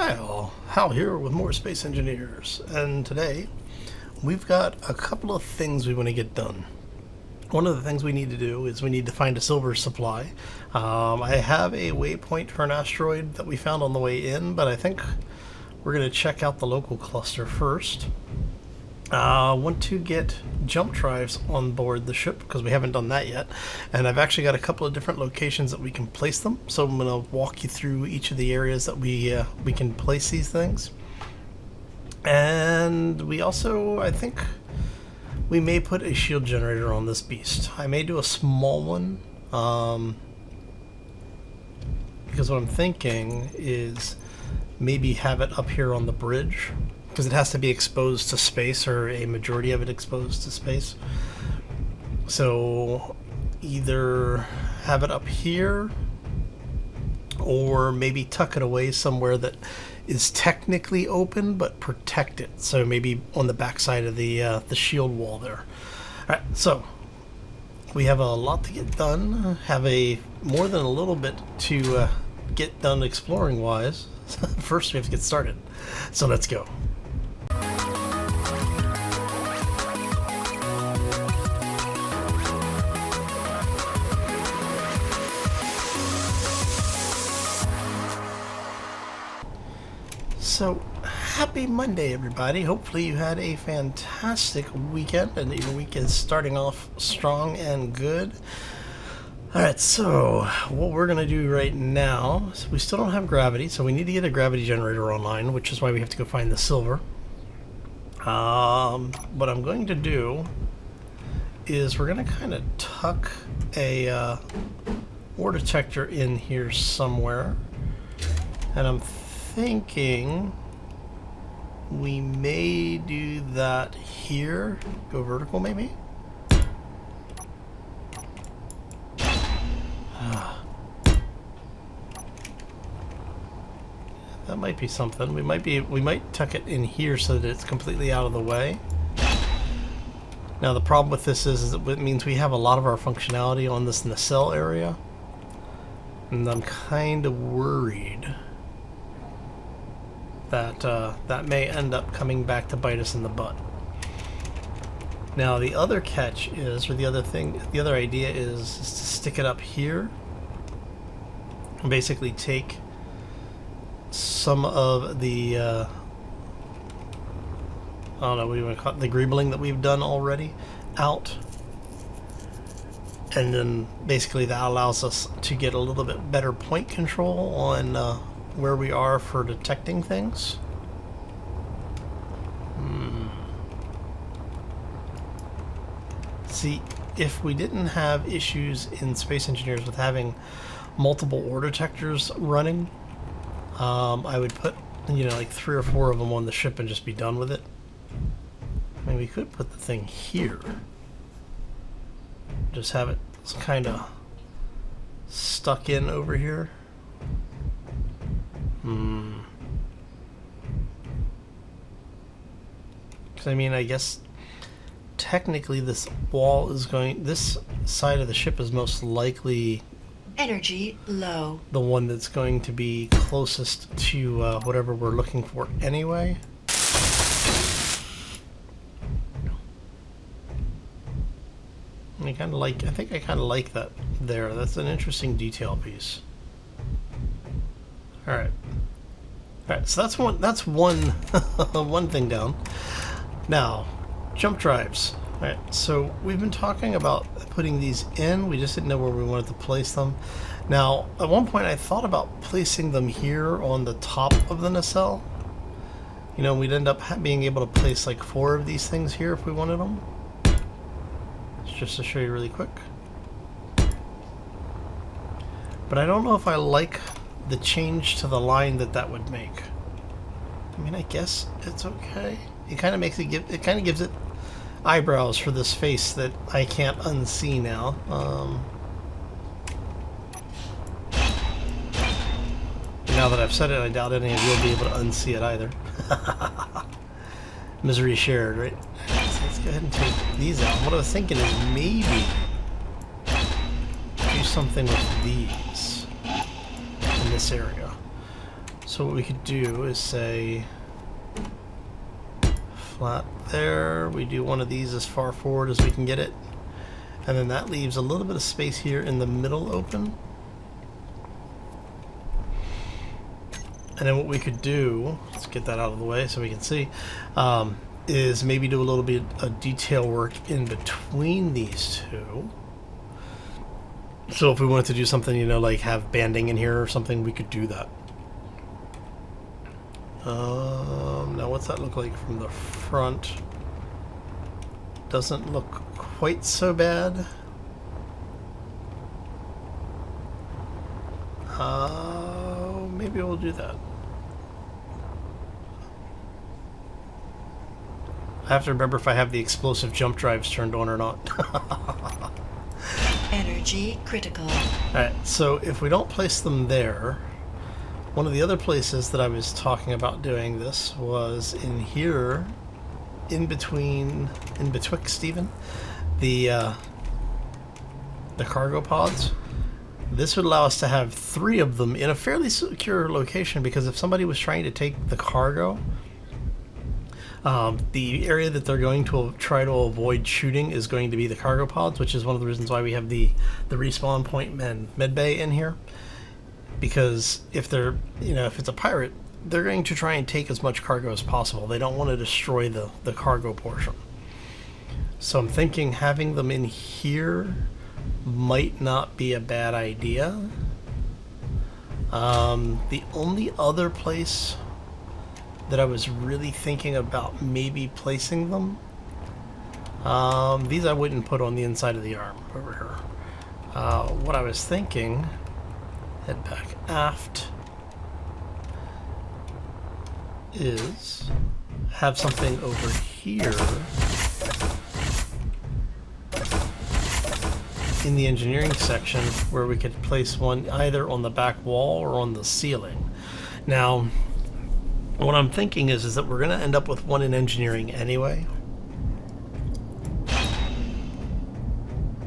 Hi all, Hal here with more Space Engineers, and today we've got a couple of things we want to get done. One of the things we need to do is we need to find a silver supply. I have a waypoint for an asteroid that we found on the way in, but I think we're going to check out the local cluster first. I want to get jump drives on board the ship because we haven't done that yet, and I've actually got a couple of different locations that we can place them, so I'm going to walk you through each of the areas that we can place these things. And we also, I think we may put a shield generator on this beast. I may do a small one, because what I'm thinking is maybe have it up here on the bridge, because it has to be exposed to space, or a majority of it exposed to space. So either have it up here, or maybe tuck it away somewhere that is technically open but protect it. So maybe on the backside of the shield wall there. All right, so we have a lot to get done. Have more than a little bit to get done exploring wise. First, we have to get started. So let's go. So, happy Monday, everybody. Hopefully you had a fantastic weekend and your week is starting off strong and good. Alright, so what we're going to do right now is we still don't have gravity, so we need to get a gravity generator online, which is why we have to go find the silver. What I'm going to do is we're going to kind of tuck a ore detector in here somewhere, and I'm thinking we may do that here. Go vertical, maybe. That might be something. We might tuck it in here so that it's completely out of the way. Now the problem with this is it means we have a lot of our functionality on this nacelle area, and I'm kind of worried that that may end up coming back to bite us in the butt. Now the other catch is, or the other idea is to stick it up here and basically take some of the I don't know what you want to call it, the greebling that we've done already out, and then basically that allows us to get a little bit better point control on where we are for detecting things. See, if we didn't have issues in Space Engineers with having multiple ore detectors running, I would put, like 3 or 4 of them on the ship and just be done with it. I mean, we could put the thing here. Just have it kind of stuck in over here. Because I mean, I guess technically this side of the ship is most likely energy low. The one that's going to be closest to whatever we're looking for anyway. I think I kind of like that there. That's an interesting detail piece. All right, so that's one one thing down. Now, jump drives. All right, so we've been talking about putting these in. We just didn't know where we wanted to place them. Now, at one point I thought about placing them here on the top of the nacelle. We'd end up being able to place like 4 of these things here if we wanted them. Just to show you really quick. But I don't know if I like the change to the line that would make. I mean, I guess it's okay. It kind of gives it eyebrows for this face that I can't unsee now. Now that I've said it, I doubt any of you will be able to unsee it either. Misery shared, right? So let's go ahead and take these out. What I was thinking is maybe do something with these in this area. So what we could do is say flat there. We do one of these as far forward as we can get it. And then that leaves a little bit of space here in the middle open. And then what we could do, let's get that out of the way so we can see, is maybe do a little bit of detail work in between these two. So if we wanted to do something, you know, like have banding in here or something, we could do that. Now what's that look like from the front? Doesn't look quite so bad. Maybe we'll do that. I have to remember if I have the explosive jump drives turned on or not. Energy critical. Alright, so if we don't place them there, one of the other places that I was talking about doing this was in here, betwixt even, the cargo pods. This would allow us to have 3 of them in a fairly secure location, because if somebody was trying to take the cargo, the area that they're going to try to avoid shooting is going to be the cargo pods, which is one of the reasons why we have the respawn point and med bay in here. Because if they're, you know, if it's a pirate, they're going to try and take as much cargo as possible. They don't want to destroy the cargo portion. So I'm thinking having them in here might not be a bad idea. The only other place that I was really thinking about maybe placing them, these I wouldn't put on the inside of the arm over here. What I was thinking, head back aft, is have something over here in the engineering section where we could place one either on the back wall or on the ceiling. Now, what I'm thinking is that we're going to end up with one in engineering anyway.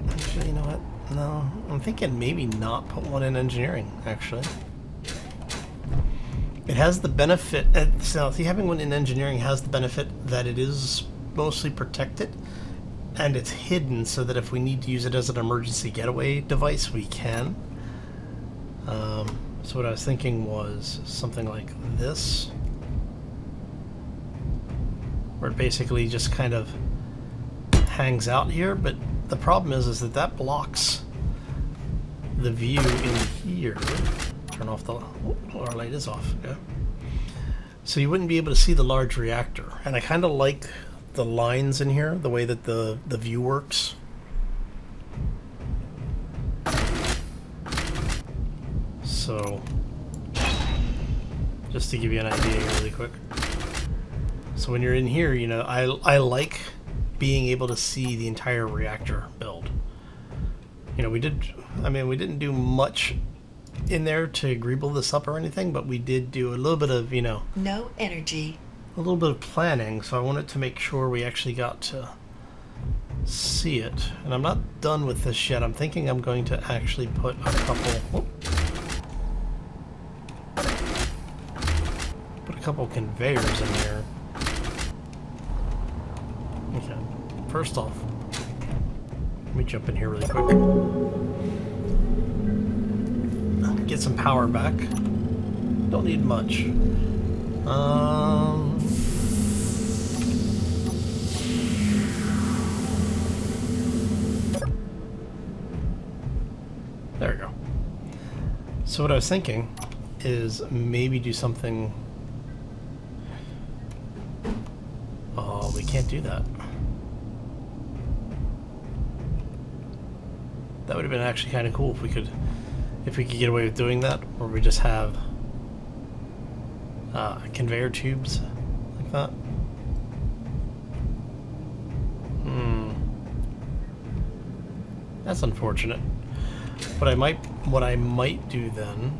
Actually, you know what? No, I'm thinking maybe not put one in engineering, actually. It has the benefit, so having one in engineering has the benefit that it is mostly protected, and it's hidden so that if we need to use it as an emergency getaway device, we can. So what I was thinking was something like this, where it basically just kind of hangs out here, but the problem is that that blocks the view in here. Turn off the... Oh, our light is off. Okay. So you wouldn't be able to see the large reactor. And I kind of like the lines in here, the way that the view works. So, just to give you an idea here really quick. So when you're in here, you know, I like being able to see the entire reactor build. You know, we didn't do much in there to greeble this up or anything, but we did do a little bit of, you know, No energy. a little bit of planning, so I wanted to make sure we actually got to see it. And I'm not done with this yet. I'm thinking I'm going to actually put a couple... Put a couple conveyors in here. Okay, first off, let me jump in here really quick. Get some power back. Don't need much. There we go. So what I was thinking is maybe do something... Oh, we can't do that. That would have been actually kind of cool if we could get away with doing that, or we just have conveyor tubes like that. That's unfortunate. What I might do then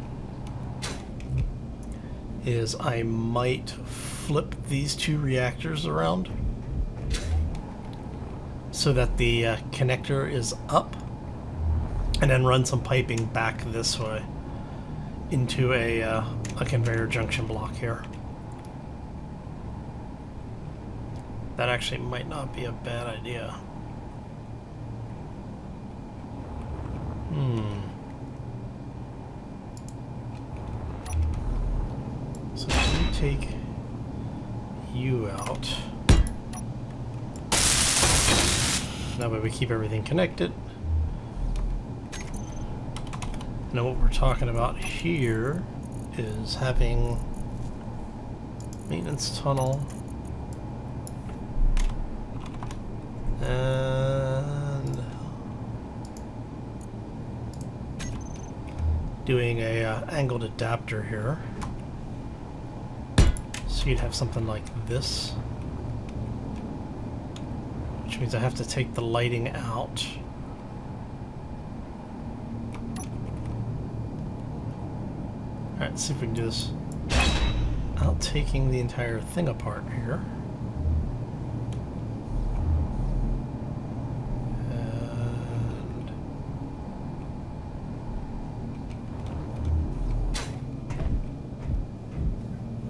is I might flip these 2 reactors around so that the connector is up, and then run some piping back this way into a a conveyor junction block here. That actually might not be a bad idea. So if we take you out, that way we keep everything connected. Now what we're talking about here is having maintenance tunnel and doing a angled adapter here. So you'd have something like this, which means I have to take the lighting out. Alright, let's see if we can do this without taking the entire thing apart here. And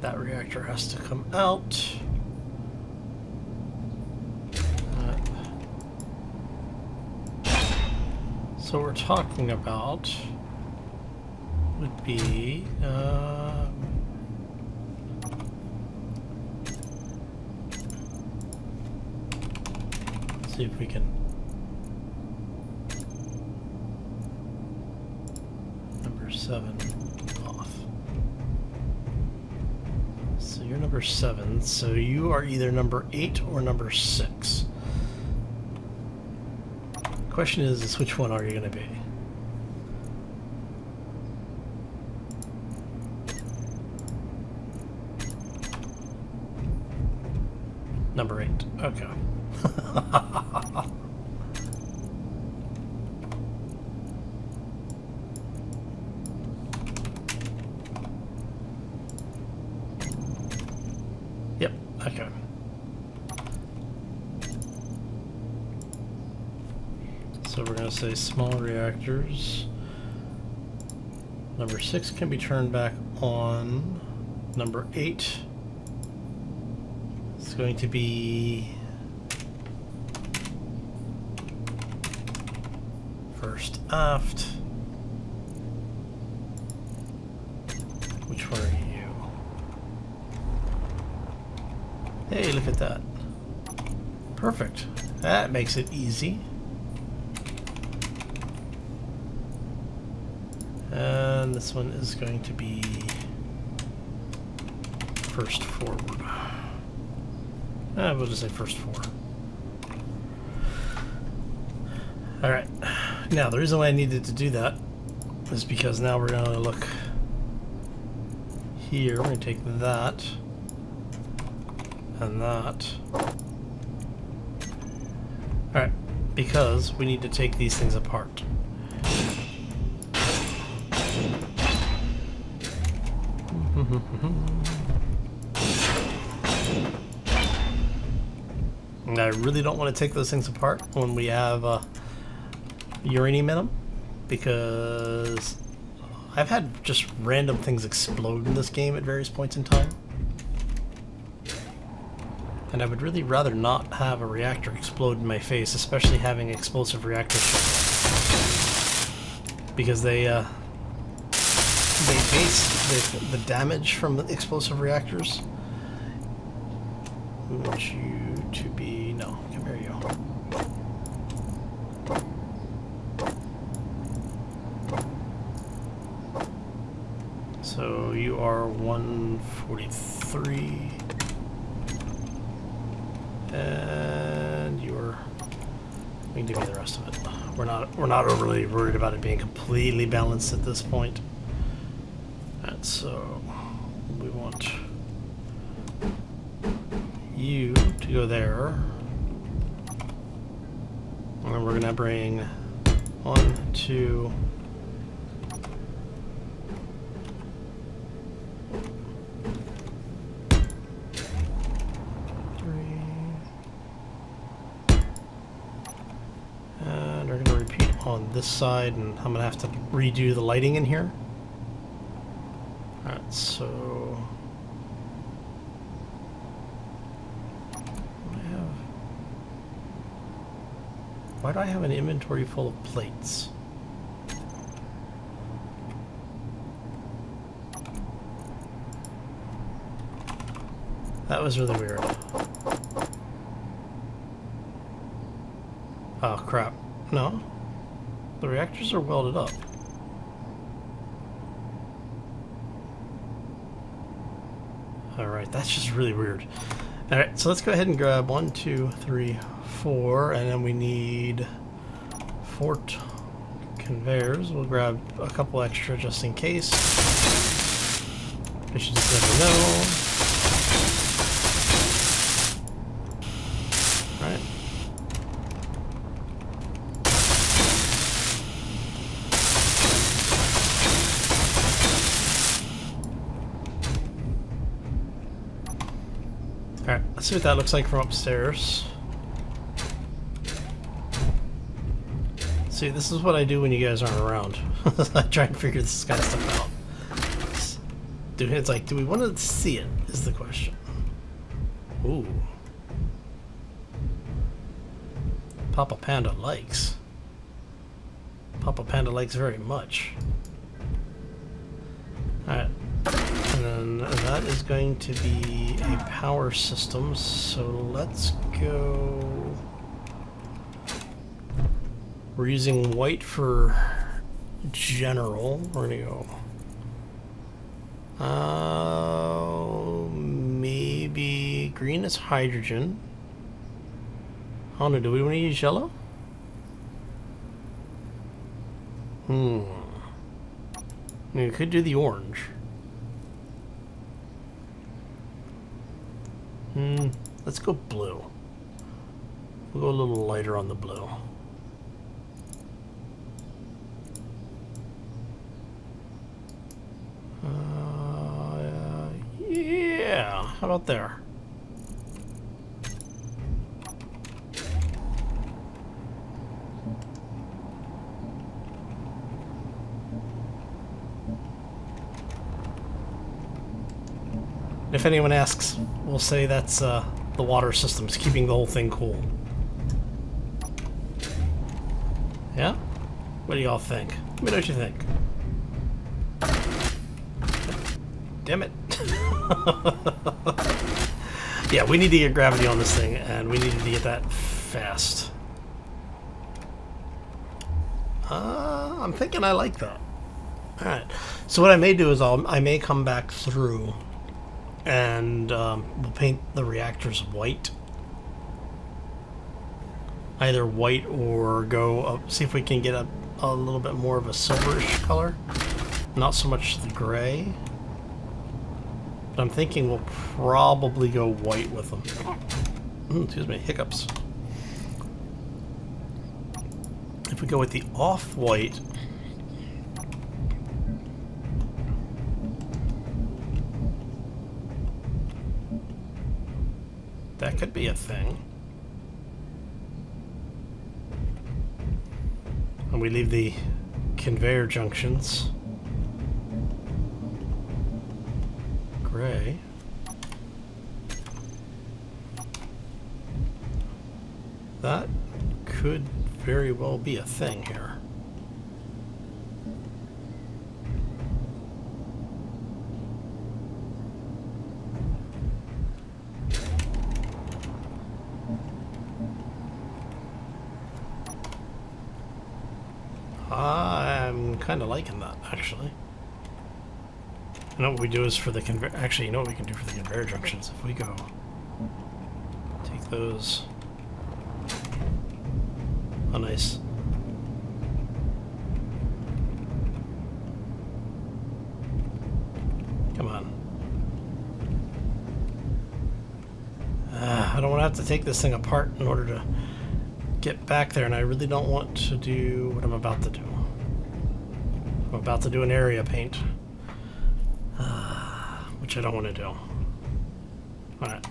that reactor has to come out. So what we're talking about would be let's see if we can number 7 off. So you're number 7, so you are either number 8 or number 6. Question is which one are you going to be? Number 8. Okay. Yep. Okay. So we're going to say small reactors. Number 6 can be turned back on. Number 8 is going to be first aft. Which one are you? Hey, look at that. Perfect. That makes it easy. And this one is going to be first forward. We'll just say first forward. Alright. Now, the reason why I needed to do that is because now we're going to look here. We're going to take that and that. Alright. Because we need to take these things apart. And I really don't want to take those things apart when we have uranium in them, because I've had just random things explode in this game at various points in time. And I would really rather not have a reactor explode in my face, especially having explosive reactors, because they base the damage from the explosive reactors. We want you to be... no, come here, you. So you are 143. And you're... we can give you the rest of it. We're not overly worried about it being completely balanced at this point. And so we want you to go there. And then we're gonna bring 1, 2, 3, and we're gonna repeat on this side, and I'm gonna have to redo the lighting in here. Alright, Alright, so why do I have an inventory full of plates? That was really weird. Oh crap. No. The reactors are welded up. Alright, that's just really weird. Alright, so let's go ahead and grab 1, 2, 3, 4, and then we need 4 conveyors. We'll grab a couple extra just in case. We should just never know. Alright. Alright, let's see what that looks like from upstairs. See, this is what I do when you guys aren't around. I try and figure this kind of stuff out. Dude, it's like, do we want to see it, is the question. Ooh. Papa Panda likes. Papa Panda likes very much. Alright. And then that is going to be a power system, so let's go... We're using white for general. We're gonna go... maybe green is hydrogen. I don't know, do we want to use yellow? We could do the orange. Let's go blue. We'll go a little lighter on the blue. Yeah, how about there? If anyone asks, we'll say that's the water system's keeping the whole thing cool. Yeah? What do y'all think? Let me know what you think. Damn it. Yeah, we need to get gravity on this thing, and we need to get that fast. I'm thinking I like that. Alright, so what I may do is I may come back through and we'll paint the reactors white. Either white or go up, see if we can get a little bit more of a silverish color. Not so much the gray. But I'm thinking we'll probably go white with them. Excuse me, hiccups. If we go with the off-white, that could be a thing. And we leave the conveyor junctions gray. That could very well be a thing here. I'm kind of liking that, actually. You know what we do is for the conveyor... Actually, you know what we can do for the conveyor junctions? If we go... Take those... Oh, nice. Come on. I don't want to have to take this thing apart in order to get back there, and I really don't want to do what I'm about to do. I'm about to do an area paint. Which I don't want to do. Alright.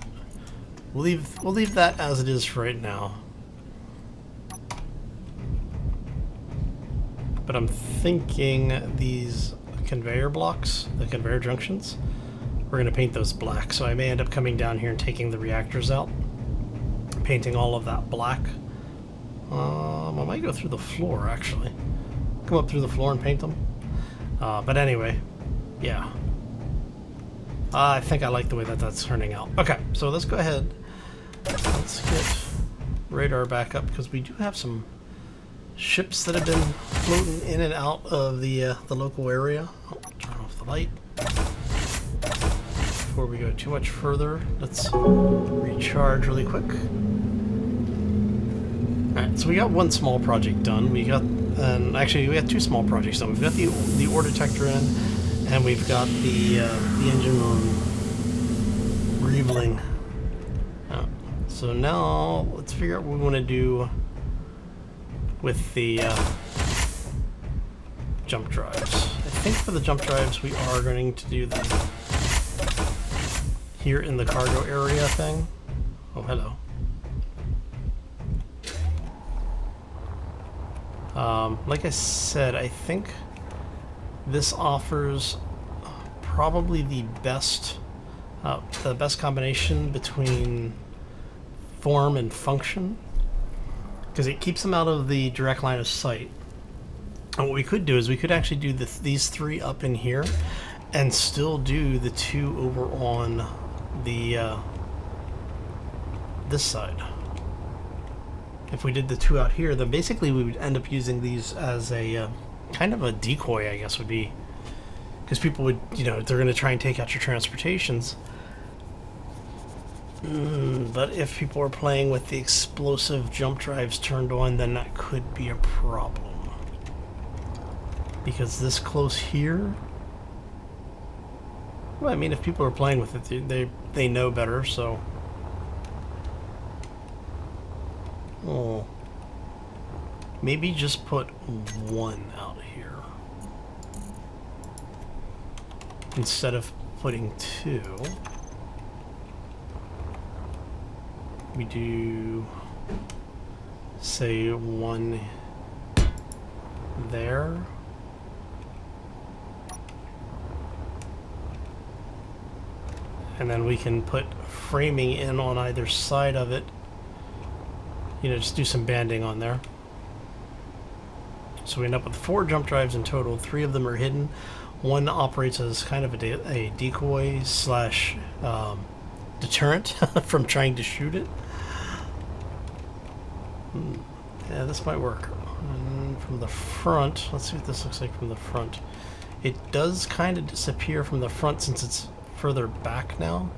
We'll leave that as it is for right now. But I'm thinking these conveyor blocks, the conveyor junctions. We're going to paint those black, so I may end up coming down here and taking the reactors out, painting all of that black. I might go through the floor, actually. Come up through the floor and paint them. But anyway, yeah. I think I like the way that that's turning out. Okay, so let's go ahead. Let's get radar back up, because we do have some ships that have been floating in and out of the local area. Oh, turn off the light. Before we go too much further, let's recharge really quick. Alright, so we got one small project done. We got two small projects done. We've got the ore detector in, and we've got the engine on revealing. So now let's figure out what we want to do with the jump drives. I think for the jump drives we are going to do them here in the cargo area thing. Oh, hello. Like I said, I think this offers probably the best combination between form and function, because it keeps them out of the direct line of sight. And what we could do is we could actually do these three up in here and still do the two over on the this side. If we did the two out here, then basically we would end up using these as a kind of a decoy, I guess would be, because people would, they're going to try and take out your transportations. But if people are playing with the explosive jump drives turned on, then that could be a problem. Because this close here, well, I mean, if people are playing with it, they know better, so. Oh, maybe just put one out here instead of putting two. We do, say, one there. And then we can put framing in on either side of it. Just do some banding on there. So we end up with 4 jump drives in total. 3 of them are hidden. One operates as kind of a decoy slash deterrent from trying to shoot it. Yeah, this might work. And from the front, let's see what this looks like from the front. It does kind of disappear from the front since it's further back now.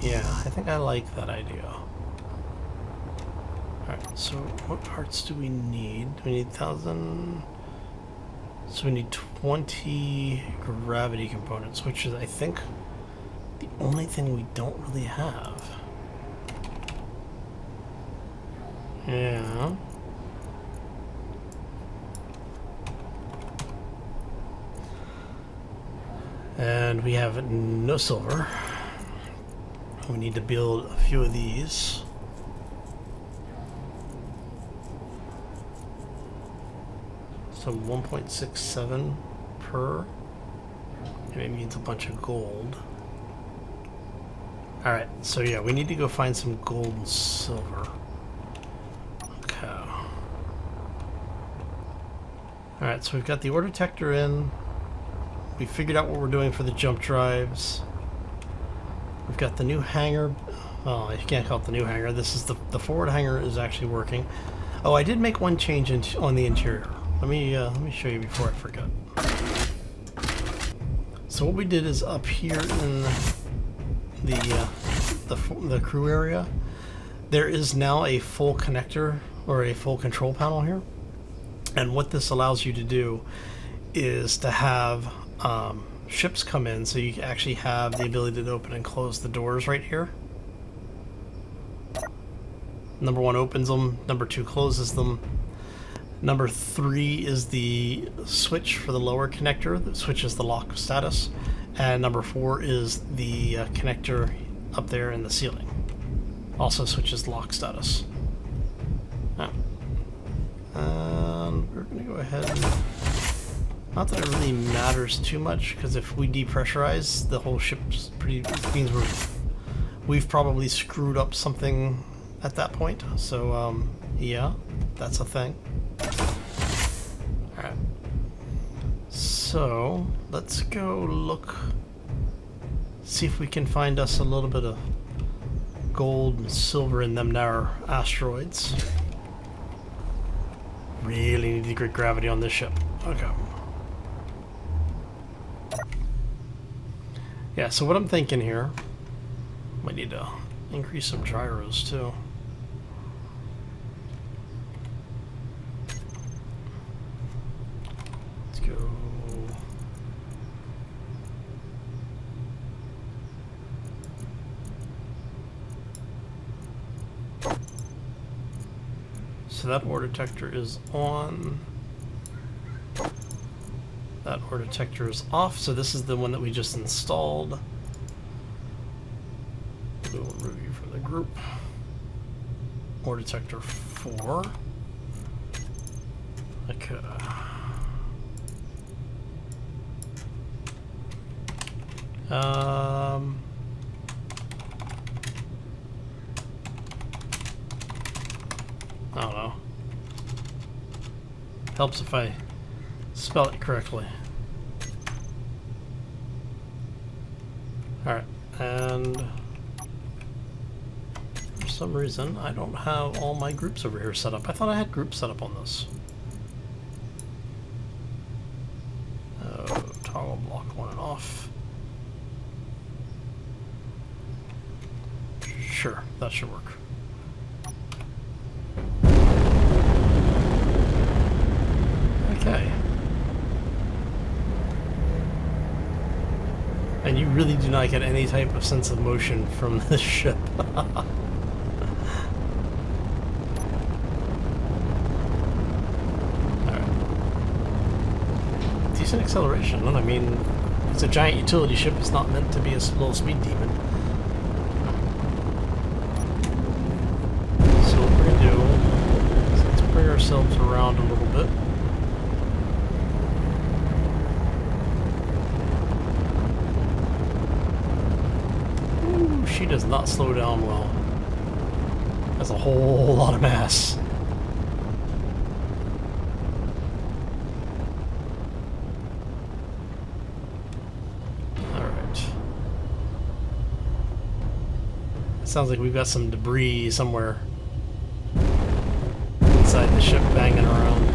Yeah, I think I like that idea. Alright, so what parts do we need? We need 1,000. So we need 20 gravity components, which is, I think, the only thing we don't really have. Yeah. And we have no silver. We need to build a few of these. So 1.67 per. Maybe means a bunch of gold. Alright, so yeah, we need to go find some gold and silver. Okay. Alright, so we've got the ore detector in. We figured out what we're doing for the jump drives. We've got the new hangar. Oh, you can't call it the new hangar. This is the forward hangar is actually working. Oh, I did make one change on the interior. Let me show you before I forget. So what we did is up here in the crew area, there is now a full connector or a full control panel here. And what this allows you to do is to have ships come in, so you actually have the ability to open and close the doors right here. Number 1 opens them, number 2 closes them. Number 3 is the switch for the lower connector that switches the lock status. And number 4 is the connector up there in the ceiling. Also switches lock status. And we're going to go ahead and Not that it really matters too much, because if we depressurize, the whole ship's means we've probably screwed up something at that point. So yeah, that's a thing. All right. So let's go look, see if we can find us a little bit of gold and silver in them narrow asteroids. Really need to get gravity on this ship. Okay. Yeah, so what I'm thinking here, might need to increase some gyros too. Let's go. So that ore detector is on. That ore detector is off, so this is the one that we just installed. We'll review from the group. Ore detector 4. Okay. I don't know. Helps if I spell it correctly. Alright, and for some reason I don't have all my groups over here set up. I thought I had groups set up on this. Toggle block on and off. Sure, that should work. Okay. And you really do not get any type of sense of motion from this ship. Alright. Decent acceleration, huh? I mean, it's a giant utility ship. It's not meant to be a little speed demon. So what we're going to do is let's bring ourselves around a little bit. She does not slow down well. That's a whole lot of mass. Alright. It sounds like we've got some debris somewhere inside the ship banging around.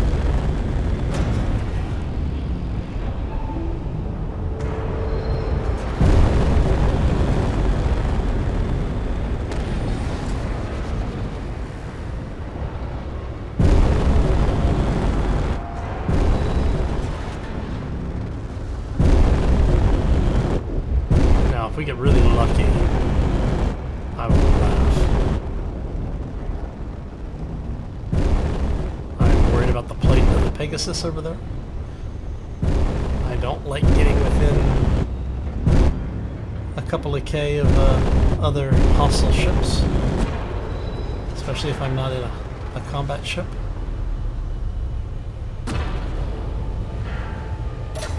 If we get really lucky, I will laugh. I'm worried about the plate of the Pegasus over there. I don't like getting within a couple of K of other hostile ships, especially if I'm not in a combat ship.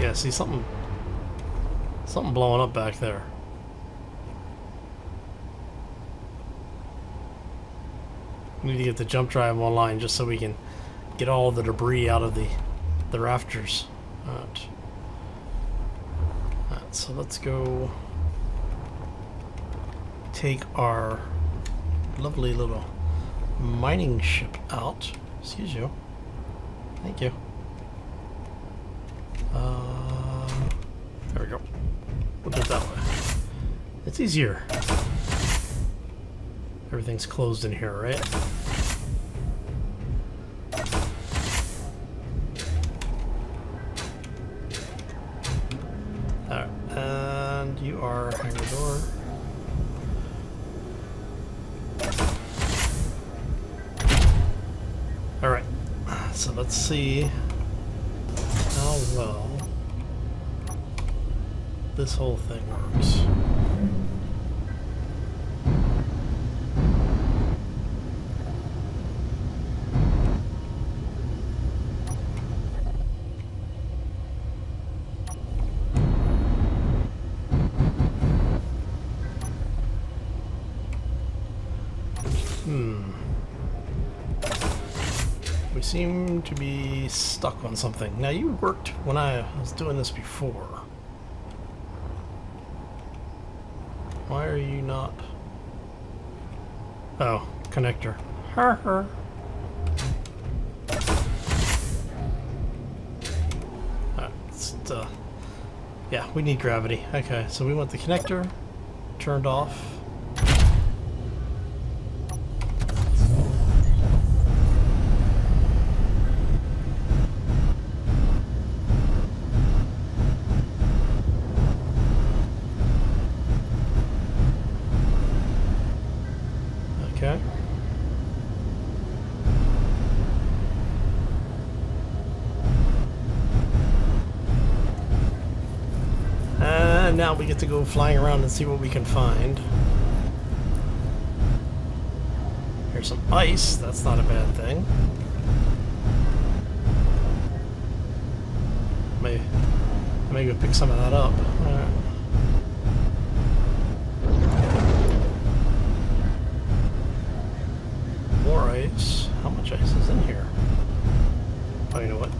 Yeah, see something blowing up back there. We need to get the jump drive online just so we can get all the debris out of the rafters. Alright. Alright, so let's go take our lovely little mining ship out. Excuse you. Thank you. There we go. We'll do it that way. It's easier. Everything's closed in here, right? Alright, and you are hang the door. Alright, so let's see how well this whole thing works. seem to be stuck on something. Now, you worked when I was doing this before. Why are you not... Oh, connector. Her. Yeah, we need gravity. Okay, so we want the connector turned off. Okay. And now we get to go flying around and see what we can find. Here's some ice. That's not a bad thing. I may go pick some of that up. More ice. How much ice is in here? Oh, you know what?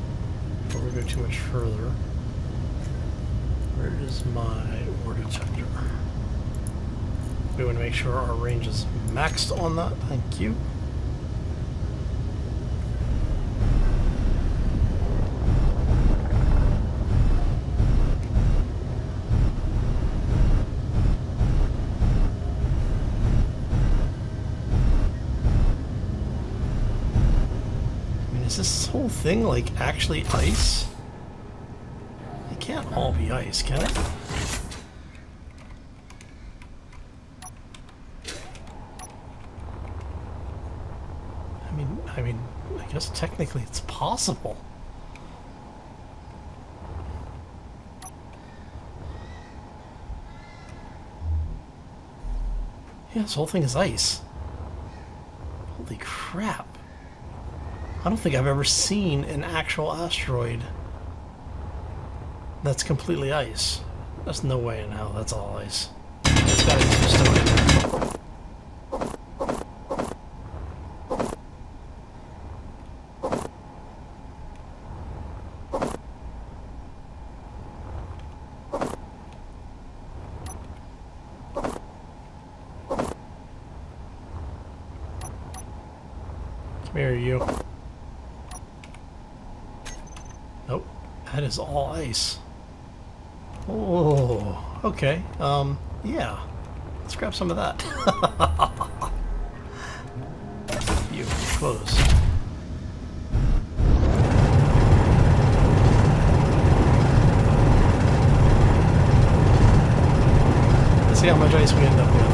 Before we go too much further, where is my ore detector? We want to make sure our range is maxed on that. Thank you. Is this whole thing like actually ice? It can't all be ice, can it? I mean, I guess technically it's possible. Yeah, this whole thing is ice. Holy crap. I don't think I've ever seen an actual asteroid that's completely ice. There's no way in hell that's all ice. It's gotta be some stone in there. Come here, you. Nope, that is all ice. Oh, okay. Yeah. Let's grab some of that. You, close. Let's see how much ice we end up with.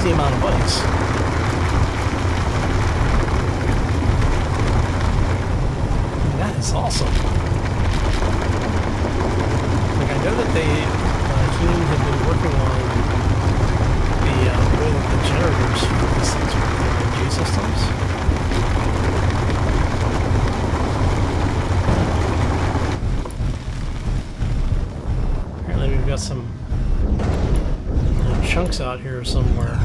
Amount of ice. That is awesome. Like, I know that they, Keen had been working on the way that the generators for these things work, the energy systems. Apparently we've got some little chunks out here somewhere.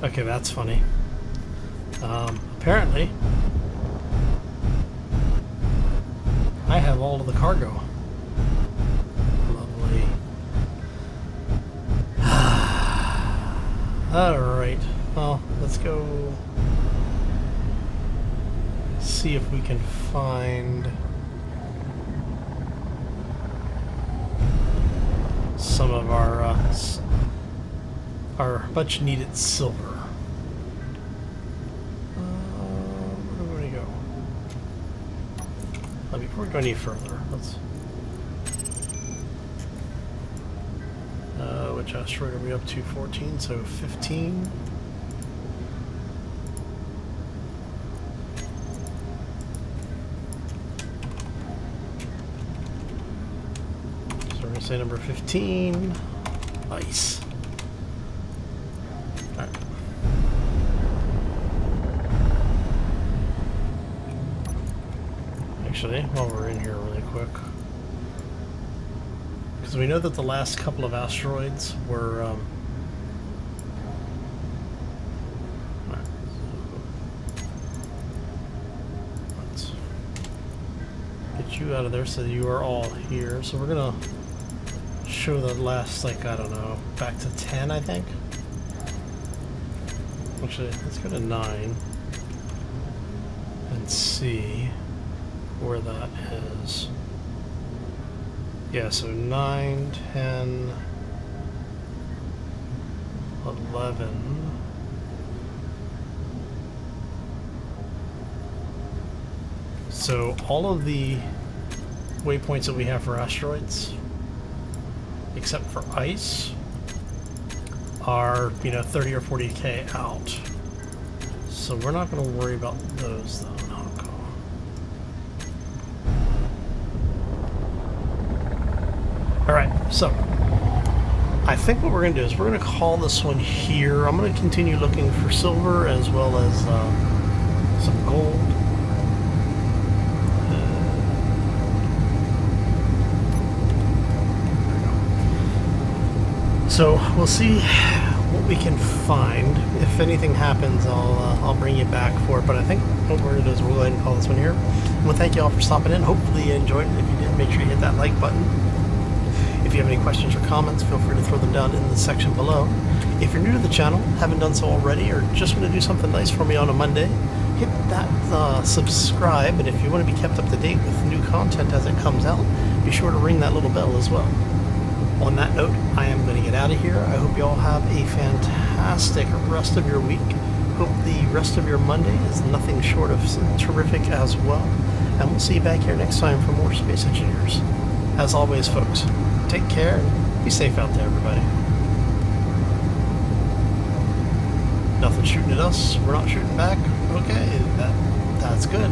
Okay, that's funny. Apparently, I have all of the cargo. Lovely. Alright, Well, let's go see if we can find some of our much needed silver. Where do we go? Before we go any further, let's. Which asteroid are we up to? 14, so 15. So we're gonna say number 15. Nice. Alright. Actually, while we're in here really quick, because we know that the last couple of asteroids were let's get you out of there so you are all here. So we're gonna show the last, like, I don't know, back to 10, I think. Actually, let's go to 9 and see where that is. Yeah, so 9, 10, 11. So all of the waypoints that we have for asteroids, except for ice, are, 30 or 40k out. So we're not going to worry about those, though. Alright, so I think what we're going to do is we're going to call this one here. I'm going to continue looking for silver as well as some gold. So we'll see what we can find. If anything happens, I'll bring you back for it. But I think what we're going to do is we'll go ahead and call this one here. And we'll thank you all for stopping in. Hopefully you enjoyed it. If you did, make sure you hit that like button. If you have any questions or comments, feel free to throw them down in the section below. If you're new to the channel, haven't done so already, or just want to do something nice for me on a Monday, hit that subscribe. And if you want to be kept up to date with new content as it comes out, be sure to ring that little bell as well. On that note, I am going to get out of here. I hope you all have a fantastic rest of your week. Hope the rest of your Monday is nothing short of terrific as well. And we'll see you back here next time for more Space Engineers. As always, folks, take care and be safe out there, everybody. Nothing shooting at us. We're not shooting back. Okay, that's good.